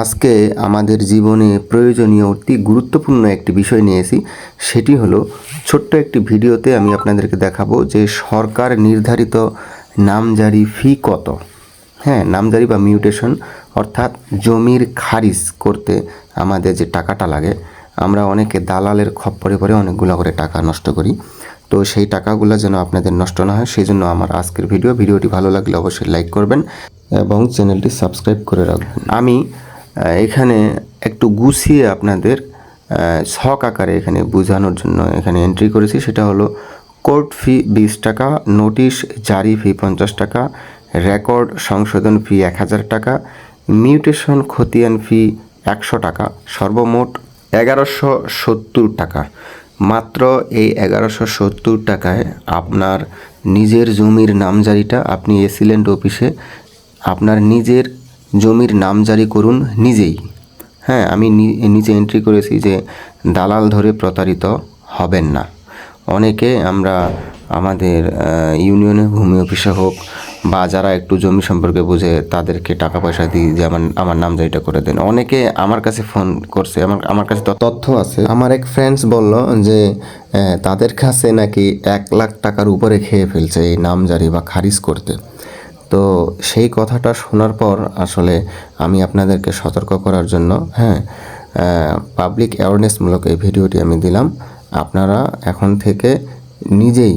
আজকে আমাদের জীবনে প্রয়োজনীয় অতি গুরুত্বপূর্ণ একটি বিষয় নিয়েছি, সেটি হলো ছোট্ট একটি ভিডিওতে আমি আপনাদেরকে দেখাবো যে সরকার নির্ধারিত নামজারি ফি কত। হ্যাঁ, নামজারি বা মিউটেশন অর্থাৎ জমির খারিজ করতে আমাদের যে টাকাটা লাগে, আমরা অনেকে দালালের খপ্পরে পড়ে অনেকগুলো করে টাকা নষ্ট করি। তো সেই টাকাগুলো যেন আপনাদের নষ্ট না হয় সেই জন্য আমার আজকের ভিডিওটি ভালো লাগলে অবশ্যই লাইক করবেন এবং চ্যানেলটি সাবস্ক্রাইব করে রাখবেন। আমি এখানে একটু গুছিয়ে আপনাদের ছক আকারে এখানে বোঝানোর জন্য এখানে এন্ট্রি করেছি। সেটা হলো কোর্ট ফি 20 টাকা, নোটিশ জারি ফি 50 টাকা, রেকর্ড সংশোধন ফি 1000 টাকা, মিউটেশন খতিয়ান ফি 100 টাকা, সর্বমোট 1170 টাকা। মাত্র এই 1170 টাকায় আপনার নিজের জমির নামজারিটা আপনি এসিল্যান্ড অফিসে আপনার নিজের জমির নামজারি করুন নিজেই। হ্যাঁ, আমি নিচে এন্ট্রি করেছি যে দালাল ধরে প্রতারিত হবেন না। অনেকে আমরা আমাদের ইউনিয়নে ভূমি অফিসে হোক বা যারা একটু জমি সম্পর্কে বোঝে তাদেরকে টাকা পয়সা দিই যে আমার নামজারিটা করে দেন। অনেকে আমার কাছে ফোন করছে, আমার কাছে তথ্য আছে। আমার এক ফ্রেন্ডস বলল যে তাদের কাছে নাকি 1 লাখ টাকার উপরে খেয়ে ফেলছে এই নামজারি বা খারিজ করতে। তো সেই কথাটা শোনার পর আসলে আমি আপনাদেরকে সতর্ক করার জন্য পাবলিক অ্যাওয়ারনেসমূলক এই ভিডিওটি আমি দিলাম। আপনারা এখন থেকে নিজেই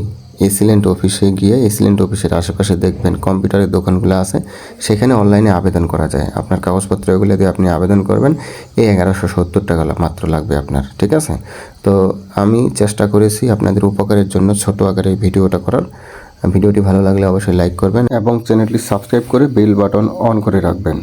এসিল্যান্ড অফিসে গিয়ে এসিল্যান্ড অফিসের আশেপাশে দেখবেন কম্পিউটারের দোকানগুলো আছে, সেখানে অনলাইনে আবেদন করা যায়। আপনার কাগজপত্র এগুলো দিয়ে আপনি আবেদন করবেন, এই 1170 টাকা মাত্র লাগবে আপনার। ঠিক আছে? তো আমি চেষ্টা করেছি আপনাদের উপকারের জন্য ছোট আকারে এই ভিডিওটা করার। ভিডিওটি ভালো লাগলে অবশ্যই লাইক করবেন এবং চ্যানেলটি সাবস্ক্রাইব করে বেল বাটন অন করে রাখবেন।